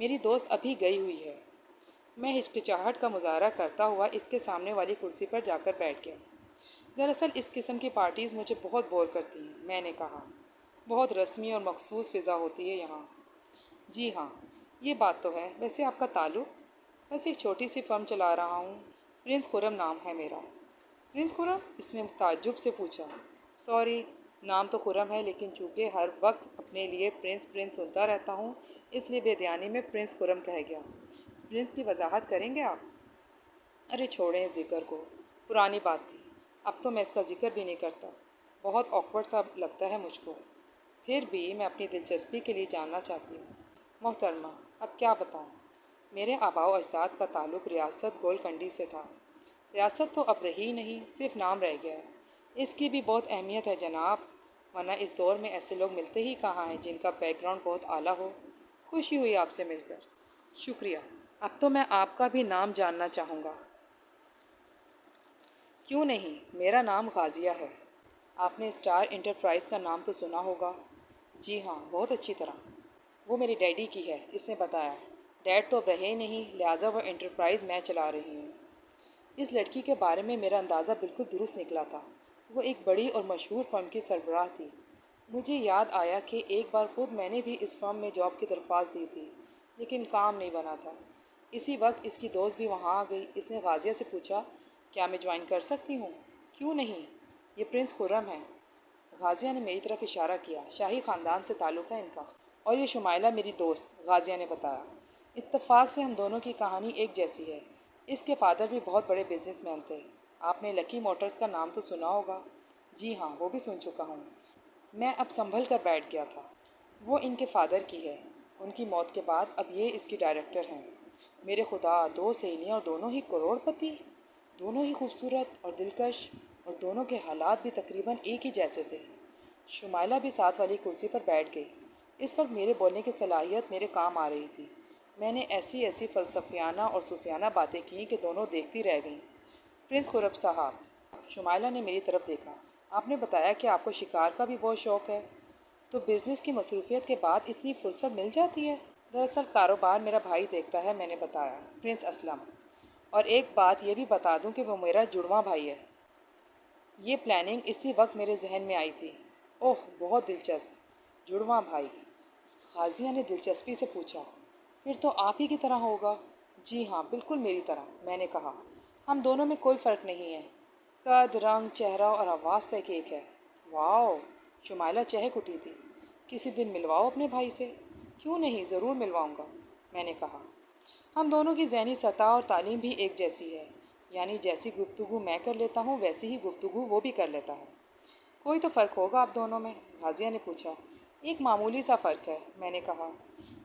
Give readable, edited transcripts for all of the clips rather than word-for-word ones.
میری دوست ابھی گئی ہوئی ہے۔ میں ہچکچاہٹ کا مظاہرہ کرتا ہوا اس کے سامنے والی کرسی پر جا کر بیٹھ گیا۔ دراصل اس قسم کی پارٹیز مجھے بہت بور کرتی ہیں، میں نے کہا۔ بہت رسمی اور مخصوص فضا ہوتی ہے یہاں۔ جی ہاں، یہ بات تو ہے۔ ویسے آپ کا تعلق؟ بس ایک چھوٹی سی فرم چلا رہا ہوں، پرنس خرم نام ہے میرا۔ پرنس خرم؟ اس نے تعجب سے پوچھا۔ سوری، نام تو خرم ہے، لیکن چونکہ ہر وقت اپنے لیے پرنس پرنس سنتا رہتا ہوں، اس لیے بے دھیانی میں پرنس خرم کہہ گیا۔ پرنس کی وضاحت کریں گے آپ؟ ارے چھوڑیں اس ذکر کو، پرانی بات تھی، اب تو میں اس کا ذکر بھی نہیں کرتا، بہت آکورڈ سا لگتا ہے مجھ کو۔ پھر بھی میں اپنی دلچسپی کے لیے جاننا چاہتی ہوں۔ محترمہ، اب کیا بتاؤں؟ میرے آباء و اجداد کا تعلق ریاست گولکنڈی سے تھا۔ ریاست تو اب رہی نہیں، صرف نام رہ گیا ہے۔ اس کی بھی بہت اہمیت ہے جناب، ورنہ اس دور میں ایسے لوگ ملتے ہی کہاں ہیں جن کا بیک گراؤنڈ بہت اعلیٰ ہو۔ خوشی ہوئی آپ سے مل کر۔ شکریہ، اب تو میں آپ کا بھی نام جاننا چاہوں گا۔ کیوں نہیں، میرا نام غازیہ ہے۔ آپ نے اسٹار انٹرپرائز کا نام تو سنا ہوگا؟ جی ہاں، بہت اچھی طرح۔ وہ میرے ڈیڈی کی ہے، اس نے بتایا۔ ڈیڈ تو اب رہے نہیں، لہٰذا وہ انٹرپرائز میں چلا رہی ہوں۔ اس لڑکی کے بارے میں میرا اندازہ بالکل درست نکلا تھا۔ وہ ایک بڑی اور مشہور فرم کی سربراہ تھی۔ مجھے یاد آیا کہ ایک بار خود میں نے بھی اس فرم میں جاب کی درخواست دی تھی، لیکن کام نہیں بنا تھا۔ اسی وقت اس کی دوست بھی وہاں آ گئی۔ اس نے غازیہ سے پوچھا، کیا میں جوائن کر سکتی ہوں؟ کیوں نہیں، یہ پرنس خرم ہے۔ غازیہ نے میری طرف اشارہ کیا۔ شاہی خاندان سے تعلق ہے ان کا، اور یہ شمائلہ میری دوست، غازیہ نے بتایا۔ اتفاق سے ہم دونوں کی کہانی ایک جیسی ہے۔ اس کے فادر بھی بہت بڑے بزنس مین تھے۔ آپ نے لکی موٹرز کا نام تو سنا ہوگا؟ جی ہاں، وہ بھی سن چکا ہوں۔ میں اب سنبھل کر بیٹھ گیا تھا۔ وہ ان کے فادر کی ہے۔ ان کی موت کے بعد اب یہ اس کی ڈائریکٹر ہیں۔ میرے خدا، دو سہیلیاں اور دونوں ہی کروڑ پتی، دونوں ہی خوبصورت اور دلکش، اور دونوں کے حالات بھی تقریباً ایک ہی جیسے تھے۔ شمائلہ بھی ساتھ والی کرسی پر بیٹھ گئی۔ اس وقت میرے بولنے کی صلاحیت میرے کام آ رہی تھی۔ میں نے ایسی ایسی فلسفیانہ اور صوفیانہ باتیں کیں کہ دونوں دیکھتی رہ گئیں۔ پرنس خرم صاحب، شمائلہ نے میری طرف دیکھا، آپ نے بتایا کہ آپ کو شکار کا بھی بہت شوق ہے، تو بزنس کی مصروفیت کے بعد اتنی فرصت مل جاتی ہے؟ دراصل کاروبار میرا بھائی دیکھتا ہے، میں نے بتایا، پرنس اسلم۔ اور ایک بات یہ بھی بتا دوں کہ وہ میرا جڑواں بھائی ہے۔ یہ پلاننگ اسی وقت میرے ذہن میں آئی تھی۔ اوہ، بہت دلچسپ، جڑواں بھائی؟ غازیہ نے دلچسپی سے پوچھا۔ پھر تو آپ ہی کی طرح ہوگا۔ جی ہاں، بالکل میری طرح، میں نے کہا۔ ہم دونوں میں کوئی فرق نہیں ہے، قد، رنگ، چہرہ اور آواز تک ایک ہے۔ واؤ، شمائلہ چہک اٹھی تھی۔ کسی دن ملواؤ اپنے بھائی سے۔ کیوں نہیں، ضرور ملواؤں گا، میں نے کہا۔ ہم دونوں کی ذہنی سطح اور تعلیم بھی ایک جیسی ہے، یعنی جیسی گفتگو میں کر لیتا ہوں ویسی ہی گفتگو وہ بھی کر لیتا ہے۔ کوئی تو فرق ہوگا آپ دونوں میں؟ غازیہ نے پوچھا۔ ایک معمولی سا فرق ہے، میں نے کہا۔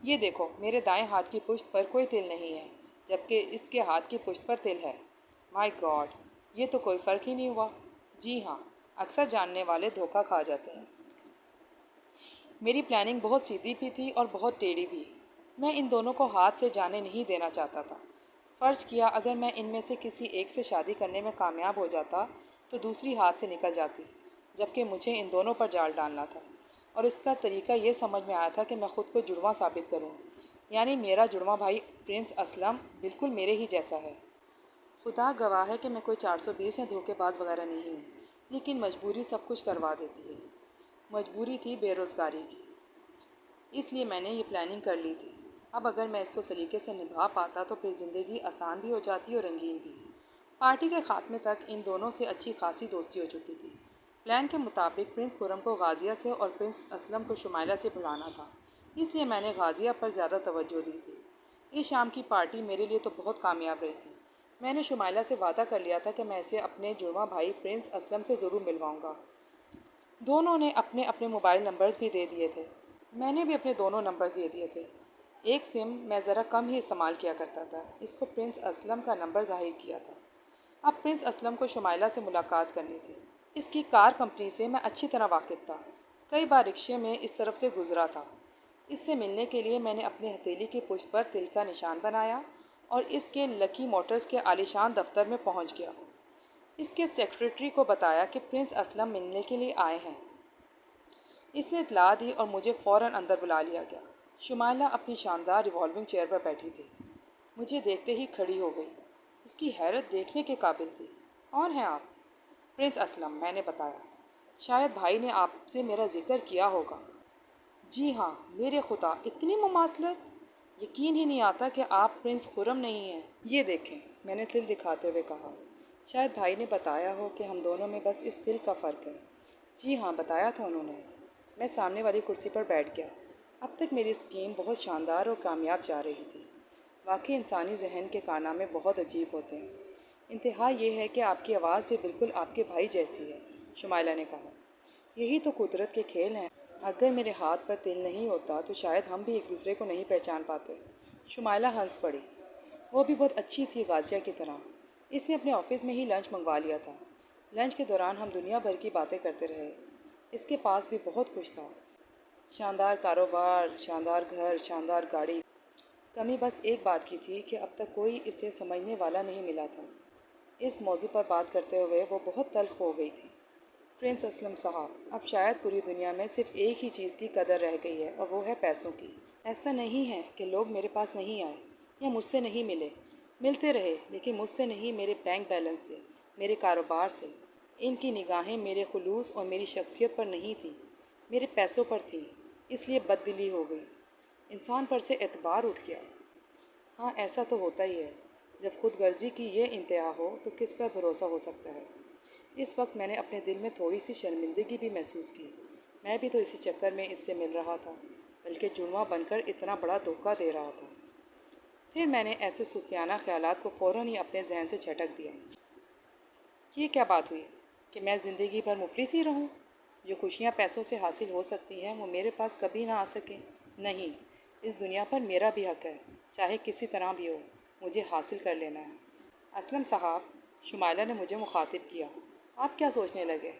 یہ دیکھو، میرے دائیں ہاتھ کی پشت پر کوئی تل نہیں ہے، جبکہ اس کے ہاتھ کی پشت پر تل ہے۔ مائی گاڈ، یہ تو کوئی فرق ہی نہیں ہوا۔ جی ہاں، اکثر جاننے والے دھوکہ کھا جاتے ہیں۔ میری پلاننگ بہت سیدھی بھی تھی اور بہت ٹیڑھی بھی۔ میں ان دونوں کو ہاتھ سے جانے نہیں دینا چاہتا تھا۔ فرض کیا اگر میں ان میں سے کسی ایک سے شادی کرنے میں کامیاب ہو جاتا تو دوسری ہاتھ سے نکل جاتی، جبکہ مجھے ان دونوں پر جال ڈالنا تھا، اور اس کا طریقہ یہ سمجھ میں آیا تھا کہ میں خود کو جڑواں ثابت کروں، یعنی میرا جڑواں بھائی پرنس اسلم بالکل میرے ہی جیسا ہے۔ خدا گواہ ہے کہ میں کوئی 420 یا دھوکے باز وغیرہ نہیں ہوں، لیکن مجبوری سب کچھ کروا دیتی ہے۔ مجبوری تھی بے روزگاری کی، اس لیے میں نے یہ پلاننگ کر لی تھی۔ اب اگر میں اس کو سلیقے سے نبھا پاتا تو پھر زندگی آسان بھی ہو جاتی اور رنگین بھی۔ پارٹی کے خاتمے تک ان دونوں سے اچھی خاصی دوستی ہو چکی تھی۔ پلان کے مطابق پرنس خرم کو غازیہ سے اور پرنس اسلم کو شمائلہ سے بلانا تھا، اس لیے میں نے غازیہ پر زیادہ توجہ دی تھی۔ اس شام کی پارٹی میرے لیے تو بہت کامیاب رہی تھی۔ میں نے شمائلہ سے وعدہ کر لیا تھا کہ میں اسے اپنے جڑواں بھائی پرنس اسلم سے ضرور ملواؤں گا۔ دونوں نے اپنے اپنے موبائل نمبرز بھی دے دیے تھے۔ میں نے بھی اپنے دونوں نمبرز دے دیے تھے۔ ایک سم میں ذرا کم ہی استعمال کیا کرتا تھا، اس کو پرنس اسلم کا نمبر ظاہر کیا تھا۔ اب پرنس اسلم کو شمائلہ سے ملاقات کرنی تھی۔ اس کی کار کمپنی سے میں اچھی طرح واقف تھا، کئی بار رکشے میں اس طرف سے گزرا تھا۔ اس سے ملنے کے لیے میں نے اپنے ہتھیلی کی پشت پر تل کا نشان بنایا اور اس کے لکی موٹرز کے عالیشان دفتر میں پہنچ گیا۔ اس کے سیکریٹری کو بتایا کہ پرنس اسلم ملنے کے لیے آئے ہیں۔ اس نے اطلاع دی اور مجھے فوراً اندر بلا لیا گیا۔ شمائلہ اپنی شاندار ریوالونگ چیئر پر بیٹھی تھی، مجھے دیکھتے ہی کھڑی ہو گئی۔ اس کی حیرت دیکھنے کے قابل تھی۔ کون ہیں آپ؟ پرنس اسلم، میں نے بتایا۔ شاید بھائی نے آپ سے میرا ذکر کیا ہوگا۔ جی ہاں، میرے خدا، اتنی مماثلت! یقین ہی نہیں آتا کہ آپ پرنس خرم نہیں ہیں۔ یہ دیکھیں، میں نے تل دکھاتے ہوئے کہا۔ شاید بھائی نے بتایا ہو کہ ہم دونوں میں بس اس تل کا فرق ہے۔ جی ہاں، بتایا تھا انہوں نے۔ میں سامنے والی کرسی پر بیٹھ گیا۔ اب تک میری اسکیم بہت شاندار اور کامیاب جا رہی تھی۔ واقعی انسانی ذہن کے کارنامے بہت عجیب ہوتے ہیں۔ انتہا یہ ہے کہ آپ کی آواز بھی بالکل آپ کے بھائی جیسی ہے، شمائلہ نے کہا۔ یہی تو قدرت کے کھیل ہیں۔ اگر میرے ہاتھ پر تل نہیں ہوتا تو شاید ہم بھی ایک دوسرے کو نہیں پہچان پاتے۔ شمائلہ ہنس پڑی۔ وہ بھی بہت اچھی تھی، غازیہ کی طرح۔ اس نے اپنے آفس میں ہی لنچ منگوا لیا تھا۔ لنچ کے دوران ہم دنیا بھر کی باتیں کرتے رہے۔ اس کے پاس بھی بہت کچھ تھا، شاندار کاروبار، شاندار گھر، شاندار گاڑی۔ کمی بس ایک بات کی تھی کہ اب تک کوئی اسے سمجھنے والا نہیں ملا تھا۔ اس موضوع پر بات کرتے ہوئے وہ بہت تلخ ہو گئی تھی۔ پرنس اسلم صاحب، اب شاید پوری دنیا میں صرف ایک ہی چیز کی قدر رہ گئی ہے اور وہ ہے پیسوں کی۔ ایسا نہیں ہے کہ لوگ میرے پاس نہیں آئے یا مجھ سے نہیں ملے، ملتے رہے، لیکن مجھ سے نہیں، میرے بینک بیلنس سے، میرے کاروبار سے۔ ان کی نگاہیں میرے خلوص اور میری شخصیت پر نہیں تھیں، میرے پیسوں پر تھیں۔ اس لیے بددلی ہو گئی۔ انسان پر سے اعتبار اٹھ گیا۔ ہاں، ایسا تو ہوتا ہی ہے۔ جب خود غرضی کی یہ انتہا ہو تو کس پر بھروسہ ہو سکتا ہے؟ اس وقت میں نے اپنے دل میں تھوڑی سی شرمندگی بھی محسوس کی۔ میں بھی تو اسی چکر میں اس سے مل رہا تھا، بلکہ جڑواں بن کر اتنا بڑا دھوکہ دے رہا تھا۔ پھر میں نے ایسے صوفیانہ خیالات کو فوراً ہی اپنے ذہن سے جھٹک دیا۔ یہ کیا بات ہوئی کہ میں زندگی بھر مفلس ہی رہوں؟ جو خوشیاں پیسوں سے حاصل ہو سکتی ہیں وہ میرے پاس کبھی نہ آ سکیں؟ نہیں، اس دنیا پر میرا بھی حق ہے، چاہے کسی طرح بھی ہو، مجھے حاصل کر لینا ہے۔ اسلم صاحب، شمائلہ نے مجھے مخاطب کیا، آپ کیا سوچنے لگے؟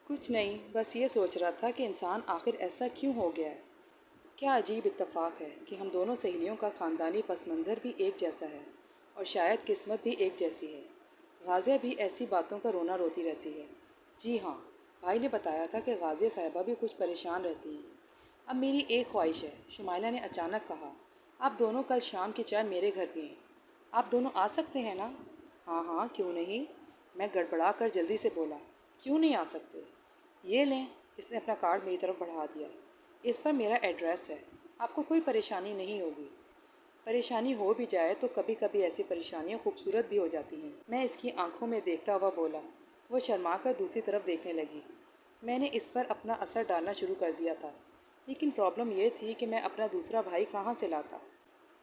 کچھ نہیں، بس یہ سوچ رہا تھا کہ انسان آخر ایسا کیوں ہو گیا ہے۔ کیا عجیب اتفاق ہے کہ ہم دونوں سہیلیوں کا خاندانی پس منظر بھی ایک جیسا ہے، اور شاید قسمت بھی ایک جیسی ہے۔ غازیہ بھی ایسی باتوں کا رونا روتی رہتی ہے۔ جی ہاں، بھائی نے بتایا تھا کہ غازیہ صاحبہ بھی کچھ پریشان رہتی ہیں۔ اب میری ایک خواہش ہے، شمائلہ نے اچانک کہا، آپ دونوں کل شام کی چائے میرے گھر پئیں۔ آپ دونوں آ سکتے ہیں نا؟ ہاں ہاں، کیوں نہیں؟ میں گڑبڑا کر جلدی سے بولا، کیوں نہیں آ سکتے؟ یہ لیں، اس نے اپنا کارڈ میری طرف بڑھا دیا۔ اس پر میرا ایڈریس ہے، آپ کو کوئی پریشانی نہیں ہوگی۔ پریشانی ہو بھی جائے تو کبھی کبھی ایسی پریشانیاں خوبصورت بھی ہو جاتی ہیں، میں اس کی آنکھوں میں دیکھتا ہوا بولا۔ وہ شرما کر دوسری طرف دیکھنے لگی۔ میں نے اس پر اپنا اثر ڈالنا شروع کر دیا تھا، لیکن پرابلم یہ تھی کہ میں اپنا دوسرا بھائی کہاں سے لاتا؟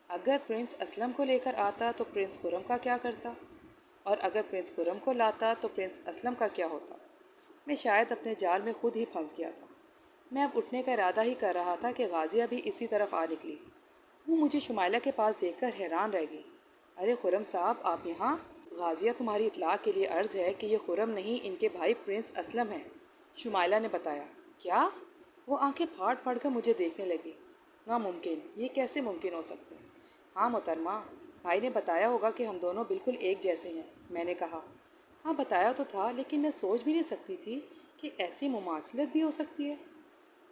اگر پرنس اسلم کو لے کر آتا تو پرنس خرم کا کیا کرتا؟ اور اگر پرنس خرم کو لاتا تو پرنس اسلم کا کیا ہوتا؟ میں شاید اپنے جال میں خود ہی پھنس گیا تھا۔ میں اب اٹھنے کا ارادہ ہی کر رہا تھا کہ غازیہ بھی اسی طرف آ نکلی۔ وہ مجھے شمائلہ کے پاس دیکھ کر حیران رہ گئی۔ ارے خرم صاحب، آپ یہاں؟ غازیہ، تمہاری اطلاع کے لیے عرض ہے کہ یہ خرم نہیں، ان کے بھائی پرنس اسلم ہیں، شمائلہ نے بتایا۔ کیا؟ وہ آنکھیں پھاڑ پھاڑ کر مجھے دیکھنے لگی۔ ناممکن، یہ کیسے ممکن ہو سکتا ہے؟ ہاں محترمہ، بھائی نے بتایا ہوگا کہ ہم دونوں بالکل ایک جیسے ہیں، میں نے کہا۔ ہاں بتایا تو تھا، لیکن میں سوچ بھی نہیں سکتی تھی کہ ایسی مماثلت بھی ہو سکتی ہے۔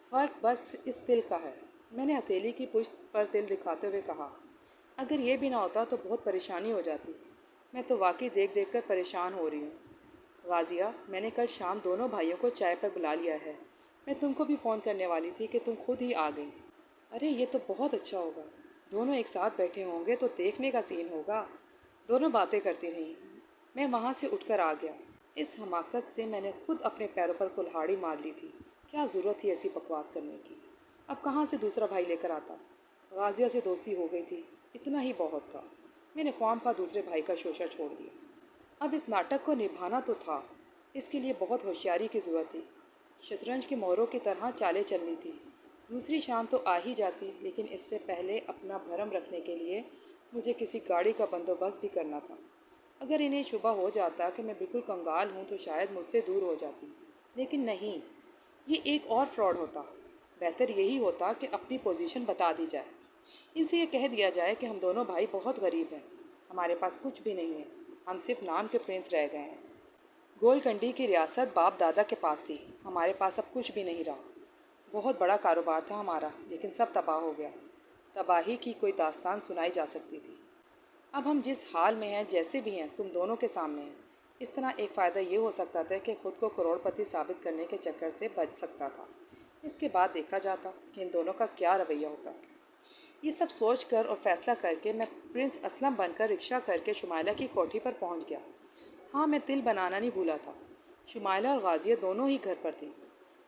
فرق بس اس تل کا ہے، میں نے ہتھیلی کی پشت پر تل دکھاتے ہوئے کہا۔ اگر یہ بھی نہ ہوتا تو بہت پریشانی ہو جاتی، میں تو واقعی دیکھ دیکھ کر پریشان ہو رہی ہوں۔ غازیہ، میں نے کل شام دونوں بھائیوں کو چائے پر بلا لیا ہے۔ میں تم کو بھی فون کرنے والی تھی کہ تم خود ہی آ گئی۔ ارے یہ تو بہت اچھا ہوگا، دونوں ایک ساتھ بیٹھے ہوں گے تو دیکھنے کا سین ہوگا۔ دونوں باتیں کرتی رہیں۔ میں وہاں سے اٹھ کر آ گیا۔ اس حماقت سے میں نے خود اپنے پیروں پر کلہاڑی مار لی تھی۔ کیا ضرورت تھی ایسی بکواس کرنے کی؟ اب کہاں سے دوسرا بھائی لے کر آتا؟ غازیہ سے دوستی ہو گئی تھی، اتنا ہی بہت تھا۔ میں نے خواہ دوسرے بھائی کا شوشہ چھوڑ دیا۔ اب اس ناٹک کو نبھانا تو تھا، اس کے لیے بہت ہوشیاری کی ضرورت تھی۔ شطرنج کے موروں کی طرح چالیں چلنی تھی۔ دوسری شام تو آ ہی جاتی، لیکن اس سے پہلے اپنا بھرم رکھنے کے لیے مجھے کسی گاڑی کا بندوبست بھی کرنا تھا۔ اگر انہیں شبہ ہو جاتا کہ میں بالکل کنگال ہوں تو شاید مجھ سے دور ہو جاتی، لیکن نہیں، یہ ایک اور فراڈ ہوتا۔ بہتر یہی ہوتا کہ اپنی پوزیشن بتا دی جائے۔ ان سے یہ کہہ دیا جائے کہ ہم دونوں بھائی بہت غریب ہیں، ہمارے پاس کچھ بھی نہیں ہے، ہم صرف نام کے پرنس رہ گئے ہیں۔ گول کنڈی کی ریاست باپ دادا کے پاس تھی، ہمارے پاس اب کچھ بھی نہیں رہا۔ بہت بڑا کاروبار تھا ہمارا، لیکن سب تباہ ہو گیا۔ تباہی کی کوئی داستان سنائی جا سکتی تھی۔ اب ہم جس حال میں ہیں، جیسے بھی ہیں، تم دونوں کے سامنے ہیں۔ اس طرح ایک فائدہ یہ ہو سکتا تھا کہ خود کو کروڑ پتی ثابت کرنے کے چکر سے بچ سکتا تھا۔ اس کے بعد دیکھا جاتا کہ ان دونوں کا کیا رویہ ہوتا۔ یہ سب سوچ کر اور فیصلہ کر کے میں پرنس اسلم بن کر رکشہ کر کے شمائلہ کی کوٹھی پر پہنچ گیا۔ ہاں، میں تل بنانا نہیں بھولا تھا۔ شمائلہ اور غازیہ دونوں ہی گھر پر تھیں۔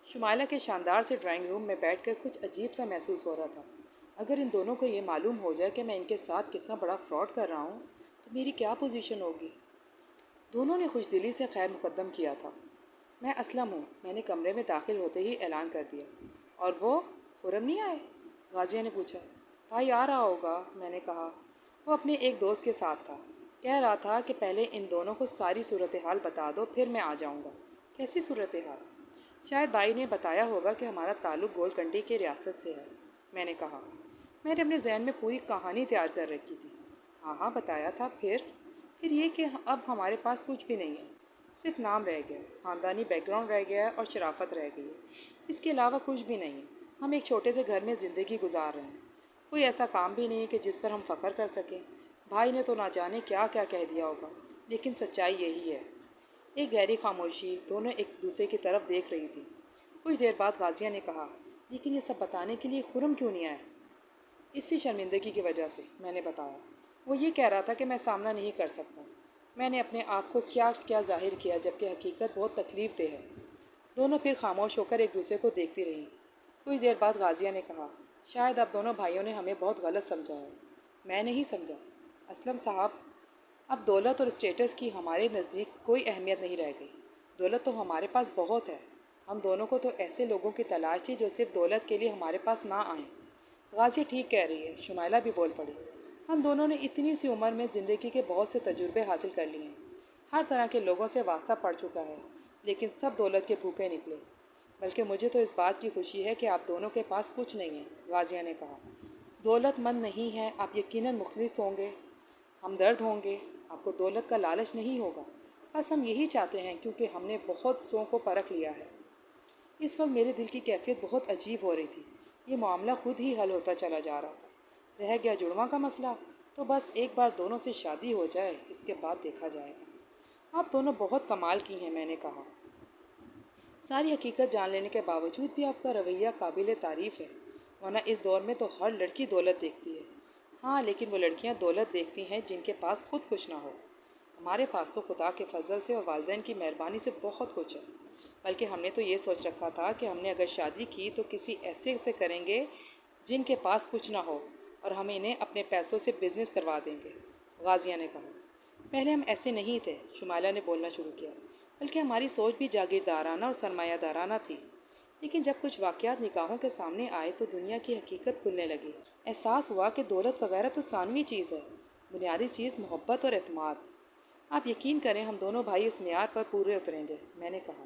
شمائلہ کے شاندار سے ڈرائنگ روم میں بیٹھ کر کچھ عجیب سا محسوس ہو رہا تھا۔ اگر ان دونوں کو یہ معلوم ہو جائے کہ میں ان کے ساتھ کتنا بڑا فراڈ کر رہا ہوں تو میری کیا پوزیشن ہوگی۔ دونوں نے خوش دلی سے خیر مقدم کیا تھا۔ میں اسلم ہوں، میں نے کمرے میں داخل ہوتے ہی اعلان کر دیا۔ اور وہ خرم نہیں آئے؟ غازیہ نے پوچھا۔ بھائی آ رہا ہوگا، میں نے کہا۔ وہ اپنے ایک دوست کے ساتھ تھا، کہہ رہا تھا کہ پہلے ان دونوں کو ساری صورتحال بتا دو، پھر میں آ جاؤں گا۔ کیسی صورتحال؟ شاید بھائی نے بتایا ہوگا کہ ہمارا تعلق گول کنڈی کے ریاست سے ہے، میں نے کہا۔ میں نے اپنے ذہن میں پوری کہانی تیار کر رکھی تھی۔ ہاں ہاں بتایا تھا۔ پھر یہ کہ اب ہمارے پاس کچھ بھی نہیں ہے، صرف نام رہ گیا، خاندانی بیک گراؤنڈ رہ گیا ہے اور شرافت رہ گئی ہے۔ اس کے علاوہ کچھ بھی نہیں ہے۔ ہم ایک چھوٹے سے گھر میں زندگی گزار رہے ہیں۔ کوئی ایسا کام بھی نہیں ہے کہ جس پر ہم فخر کر سکیں۔ بھائی نے تو نہ جانے کیا کیا کہہ دیا ہوگا، لیکن سچائی یہی ہے۔ ایک گہری خاموشی، دونوں ایک دوسرے کی طرف دیکھ رہی تھی۔ کچھ دیر بعد غازیہ نے کہا، لیکن یہ سب بتانے کے لیے خرم کیوں نہیں آیا؟ اسی شرمندگی کی وجہ سے، میں نے بتایا۔ وہ یہ کہہ رہا تھا کہ میں سامنا نہیں کر سکتا۔ میں نے اپنے آپ کو کیا کیا ظاہر کیا، جبکہ حقیقت بہت تکلیف دہ ہے۔ دونوں پھر خاموش ہو کر ایک دوسرے کو دیکھتی رہیں۔ کچھ دیر بعد غازیہ نے کہا، شاید اب دونوں بھائیوں نے ہمیں بہت غلط سمجھا ہے۔ میں نہیں سمجھا اسلم صاحب۔ اب دولت اور اسٹیٹس کی ہمارے نزدیک کوئی اہمیت نہیں رہ گئی۔ دولت تو ہمارے پاس بہت ہے۔ ہم دونوں کو تو ایسے لوگوں کی تلاش تھی جو صرف دولت کے لیے ہمارے پاس نہ آئیں۔ غازیہ ٹھیک کہہ رہی ہے، شمائلہ بھی بول پڑی۔ ہم دونوں نے اتنی سی عمر میں زندگی کے بہت سے تجربے حاصل کر لیے ہیں۔ ہر طرح کے لوگوں سے واسطہ پڑ چکا ہے، لیکن سب دولت کے بھوکے نکلے۔ بلکہ مجھے تو اس بات کی خوشی ہے کہ آپ دونوں کے پاس کچھ نہیں ہے، غازیہ نے کہا۔ دولت مند نہیں ہے، آپ یقیناً مخلص ہوں گے، ہمدرد ہوں گے، آپ کو دولت کا لالچ نہیں ہوگا۔ بس ہم یہی چاہتے ہیں، کیونکہ ہم نے بہت سوں کو پرکھ لیا ہے۔ اس وقت میرے دل کی کیفیت بہت عجیب ہو رہی تھی۔ یہ معاملہ خود ہی حل ہوتا چلا جا رہا تھا۔ رہ گیا جڑواں کا مسئلہ، تو بس ایک بار دونوں سے شادی ہو جائے، اس کے بعد دیکھا جائے گا۔ آپ دونوں بہت کمال کی ہیں، میں نے کہا۔ ساری حقیقت جان لینے کے باوجود بھی آپ کا رویہ قابل تعریف ہے، ورنہ اس دور میں تو ہر لڑکی دولت دیکھتی ہے۔ ہاں، لیکن وہ لڑکیاں دولت دیکھتی ہیں جن کے پاس خود کچھ نہ ہو۔ ہمارے پاس تو خدا کے فضل سے اور والدین کی مہربانی سے بہت کچھ ہے۔ بلکہ ہم نے تو یہ سوچ رکھا تھا کہ ہم نے اگر شادی کی تو کسی ایسے سے کریں گے جن کے پاس کچھ نہ ہو، اور ہم انہیں اپنے پیسوں سے بزنس کروا دیں گے، غازیہ نے کہا۔ پہلے ہم ایسے نہیں تھے، شمائلہ نے بولنا شروع کیا، بلکہ ہماری سوچ بھی جاگیردارانہ اور سرمایہ دارانہ تھی۔ لیکن جب کچھ واقعات نگاہوں کے سامنے آئے تو دنیا کی حقیقت کھلنے لگی۔ احساس ہوا کہ دولت وغیرہ تو ثانوی چیز ہے، بنیادی چیز محبت اور اعتماد۔ آپ یقین کریں، ہم دونوں بھائی اس معیار پر پورے اتریں گے، میں نے کہا۔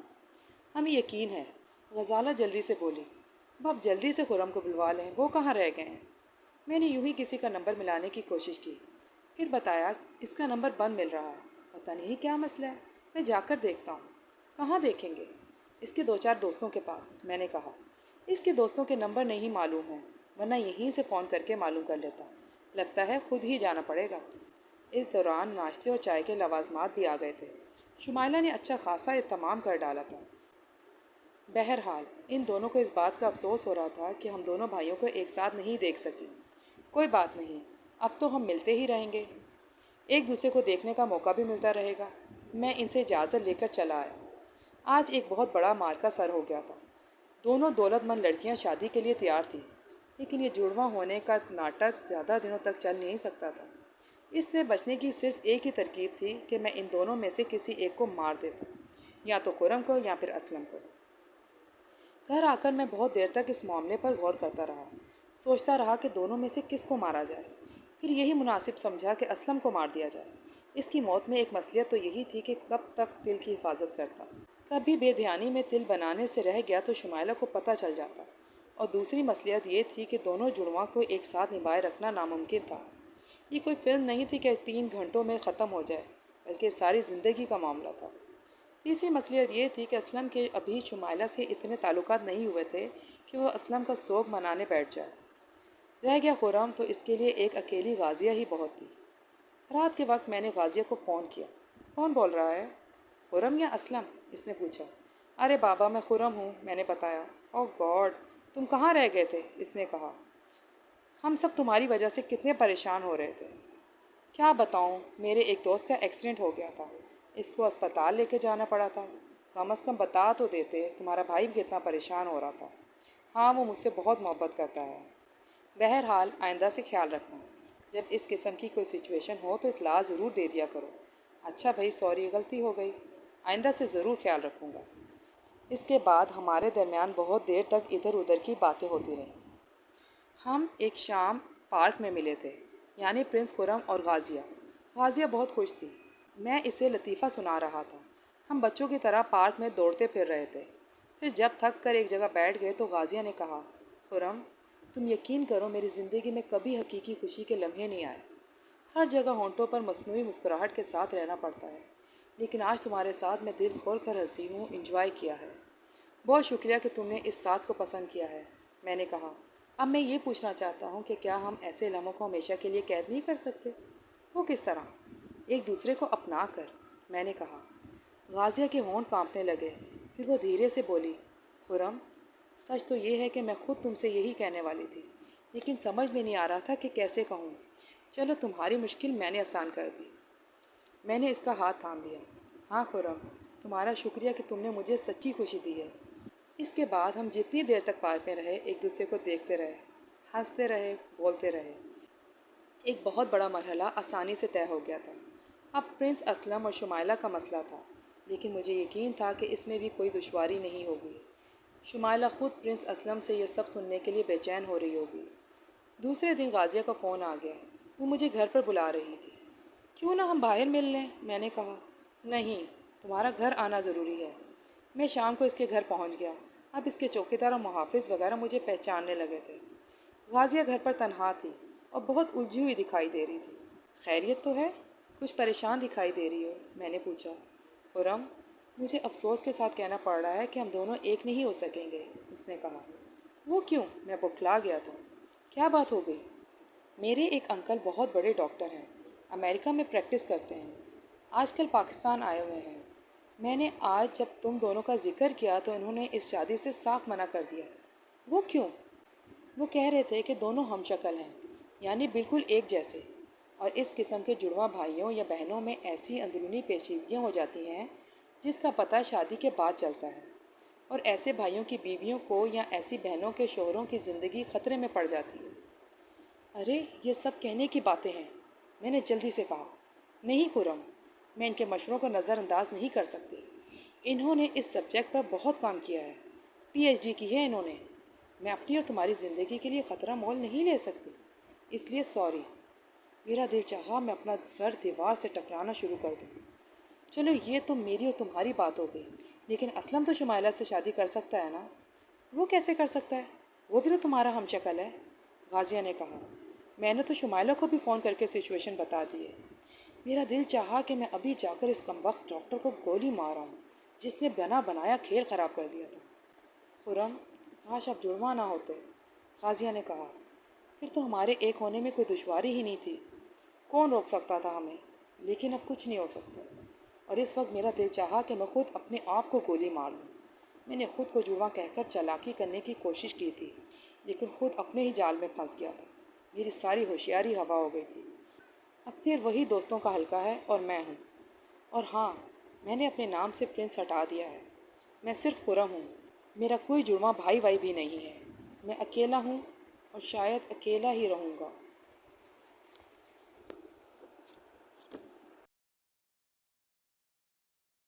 ہمیں یقین ہے، غزالہ جلدی سے بولی۔ اب آپ جلدی سے خرم کو بلوا لیں، وہ کہاں رہ گئے ہیں؟ میں نے یوں ہی کسی کا نمبر ملانے کی کوشش کی، پھر بتایا اس کا نمبر بند مل رہا ہے، پتہ نہیں کیا مسئلہ ہے، میں جا کر دیکھتا ہوں۔ کہاں دیکھیں گے؟ اس کے 2-4 دوستوں کے پاس، میں نے کہا۔ اس کے دوستوں کے نمبر نہیں معلوم ہیں، ورنہ یہیں سے فون کر کے معلوم کر لیتا۔ لگتا ہے خود ہی جانا پڑے گا۔ اس دوران ناشتے اور چائے کے لوازمات بھی آ گئے تھے۔ شمائلہ نے اچھا خاصا اہتمام کر ڈالا تھا۔ بہرحال ان دونوں کو اس بات کا افسوس ہو رہا تھا کہ ہم دونوں بھائیوں کو ایک ساتھ نہیں دیکھ سکی۔ کوئی بات نہیں، اب تو ہم ملتے ہی رہیں گے، ایک دوسرے کو دیکھنے کا موقع بھی ملتا رہے گا۔ میں ان سے اجازت لے کر چلا آیا۔ آج ایک بہت بڑا مارکا سر ہو گیا تھا۔ دونوں دولت مند لڑکیاں شادی کے لیے تیار تھیں، لیکن یہ جڑواں ہونے کا ناٹک زیادہ دنوں تک چل نہیں سکتا تھا۔ اس سے بچنے کی صرف ایک ہی ترکیب تھی کہ میں ان دونوں میں سے کسی ایک کو مار دیتا، یا تو خرم کو یا پھر اسلم کو۔ گھر آ کر میں بہت دیر تک اس معاملے پر غور کرتا رہا، سوچتا رہا کہ دونوں میں سے کس کو مارا جائے۔ پھر یہی مناسب سمجھا کہ اسلم کو مار دیا جائے۔ اس کی موت میں ایک مصلحت تو یہی تھی کہ کب تک تل کی حفاظت کرتا۔ کبھی بے دھیانی میں تل بنانے سے رہ گیا تو شمائلہ کو پتہ چل جاتا، اور دوسری مصلحت یہ تھی کہ دونوں جڑواں کو ایک ساتھ نبھائے رکھنا ناممکن تھا۔ یہ کوئی فلم نہیں تھی کہ 3 گھنٹوں میں ختم ہو جائے، بلکہ ساری زندگی کا معاملہ تھا۔ تیسری مصلیحت یہ تھی کہ اسلم کے ابھی شمائلہ سے اتنے تعلقات نہیں ہوئے تھے کہ وہ اسلم کا سوگ منانے بیٹھ جائے۔ رہ گیا خرم تو اس کے لیے ایک اکیلی غازیہ ہی بہت تھی۔ رات کے وقت میں نے غازیہ کو فون کیا۔ کون بول رہا ہے؟ خرم یا اسلم؟ اس نے پوچھا۔ ارے بابا میں خرم ہوں، میں نے بتایا۔ او گاڈ، تم کہاں رہ گئے تھے؟ اس نے کہا۔ ہم سب تمہاری وجہ سے کتنے پریشان ہو رہے تھے۔ کیا بتاؤں، میرے ایک دوست کا ایکسیڈنٹ ہو گیا تھا، اس کو اسپتال لے کے جانا پڑا تھا۔ کم از کم بتا تو دیتے، تمہارا بھائی بھی کتنا پریشان ہو رہا تھا۔ ہاں وہ مجھ سے بہت محبت کرتا ہے۔ بہرحال آئندہ سے خیال رکھنا، جب اس قسم کی کوئی سچویشن ہو تو اطلاع ضرور دے دیا کرو۔ اچھا بھائی، سوری، غلطی ہو گئی، آئندہ سے ضرور خیال رکھوں گا۔ اس کے بعد ہمارے درمیان بہت دیر تک ادھر ادھر کی باتیں ہوتی رہیں۔ ہم ایک شام پارک میں ملے تھے، یعنی پرنس خرم اور غازیہ۔ غازیہ بہت خوش تھی، میں اسے لطیفہ سنا رہا تھا۔ ہم بچوں کی طرح پارک میں دوڑتے پھر رہے تھے۔ پھر جب تھک کر ایک جگہ بیٹھ گئے تو غازیہ نے کہا، خرم تم یقین کرو میری زندگی میں کبھی حقیقی خوشی کے لمحے نہیں آئے۔ ہر جگہ ہونٹوں پر مصنوعی مسکراہٹ کے ساتھ رہنا پڑتا ہے، لیکن آج تمہارے ساتھ میں دل کھول کر ہنسی ہوں، انجوائے کیا ہے۔ بہت شکریہ کہ تم نے اس ساتھ کو پسند کیا ہے، میں نے کہا۔ اب میں یہ پوچھنا چاہتا ہوں کہ کیا ہم ایسے لمحوں کو ہمیشہ کے لیے قید نہیں کر سکتے؟ وہ کس طرح؟ ایک دوسرے کو اپنا کر، میں نے کہا۔ غازیہ کے ہونٹ کانپنے لگے، پھر وہ دھیرے سے بولی، خرم سچ تو یہ ہے کہ میں خود تم سے یہی کہنے والی تھی، لیکن سمجھ میں نہیں آ رہا تھا کہ کیسے کہوں۔ چلو تمہاری مشکل میں نے آسان کر دی۔ میں نے اس کا ہاتھ تھام لیا۔ ہاں خرم، تمہارا شکریہ کہ تم نے مجھے سچی خوشی دی ہے۔ اس کے بعد ہم جتنی دیر تک پارک میں رہے ایک دوسرے کو دیکھتے رہے، ہنستے رہے، بولتے رہے۔ ایک بہت بڑا مرحلہ آسانی سے طے ہو گیا تھا۔ اب پرنس اسلم اور شمائلہ کا مسئلہ تھا، لیکن مجھے یقین تھا کہ اس میں بھی کوئی دشواری نہیں ہوگی۔ شمائلہ خود پرنس اسلم سے یہ سب سننے کے لیے بے چین ہو رہی ہوگی۔ دوسرے دن غازیہ کا فون آ گیا، وہ مجھے گھر پر بلا رہی تھی۔ کیوں نہ ہم باہر مل لیں؟ میں نے کہا۔ نہیں، تمہارا گھر آنا ضروری ہے۔ میں شام کو اس کے گھر پہنچ گیا۔ اب اس کے چوکیدار اور محافظ وغیرہ مجھے پہچاننے لگے تھے۔ غازیہ گھر پر تنہا تھی اور بہت الجھی ہوئی دکھائی دے رہی تھی۔ خیریت تو ہے؟ کچھ پریشان دکھائی دے رہی ہو، میں نے پوچھا۔ خرم، مجھے افسوس کے ساتھ کہنا پڑ رہا ہے کہ ہم دونوں ایک نہیں ہو سکیں گے، اس نے کہا۔ وہ کیوں؟ میں بوکھلا گیا تھا۔ کیا بات ہو گئی؟ میرے ایک انکل بہت بڑے ڈاکٹر ہیں، امریکہ میں پریکٹس کرتے ہیں، آج کل پاکستان آئے ہوئے ہیں۔ میں نے آج جب تم دونوں کا ذکر کیا تو انہوں نے اس شادی سے صاف منع کر دیا۔ وہ کیوں؟ وہ کہہ رہے تھے کہ دونوں ہم شکل ہیں، یعنی بالکل ایک جیسے، اور اس قسم کے جڑواں بھائیوں یا بہنوں میں ایسی اندرونی پیچیدگیاں ہو جاتی ہیں جس کا پتہ شادی کے بعد چلتا ہے، اور ایسے بھائیوں کی بیویوں کو یا ایسی بہنوں کے شوہروں کی زندگی خطرے میں پڑ جاتی ہے۔ ارے یہ سب کہنے کی باتیں ہیں، میں نے جلدی سے کہا۔ نہیں خرم، میں ان کے مشوروں کو نظر انداز نہیں کر سکتی۔ انہوں نے اس سبجیکٹ پر بہت کام کیا ہے، پی ایچ ڈی کی ہے انہوں نے۔ میں اپنی اور تمہاری زندگی کے لیے خطرہ مول نہیں لے سکتی، اس لیے سوری۔ میرا دل چاہا میں اپنا سر دیوار سے ٹکرانا شروع کر دوں۔ چلو یہ تو میری اور تمہاری بات ہو گئی، لیکن اسلم تو شمائلہ سے شادی کر سکتا ہے نا؟ وہ کیسے کر سکتا ہے؟ وہ بھی تو تمہارا ہم شکل ہے، غازیہ نے کہا۔ میں نے تو شمائلہ کو بھی فون کر کے سچویشن بتا دی ہے۔ میرا دل چاہا کہ میں ابھی جا کر اس کمبخت ڈاکٹر کو گولی ماراں جس نے بنا بنایا کھیل خراب کر دیا تھا۔ خرم، کاش اب جڑواں نہ ہوتے، غازیہ نے کہا۔ پھر تو ہمارے ایک ہونے میں کوئی دشواری ہی نہیں تھی۔ کون روک سکتا تھا ہمیں؟ لیکن اب کچھ نہیں ہو سکتا، اور اس وقت میرا دل چاہا کہ میں خود اپنے آپ کو گولی مار لوں۔ میں نے خود کو جڑواں کہہ کر چالاکی کرنے کی کوشش کی تھی، لیکن خود اپنے ہی جال میں پھنس گیا تھا۔ میری ساری ہوشیاری ہوا ہو گئی تھی۔ اب پھر وہی دوستوں کا حلقہ ہے اور میں ہوں۔ اور ہاں، میں نے اپنے نام سے پرنس ہٹا دیا ہے۔ میں صرف خرم ہوں، میرا کوئی جڑواں بھائی وائی بھی نہیں ہے۔ میں اکیلا ہوں اور شاید اکیلا ہی رہوں گا۔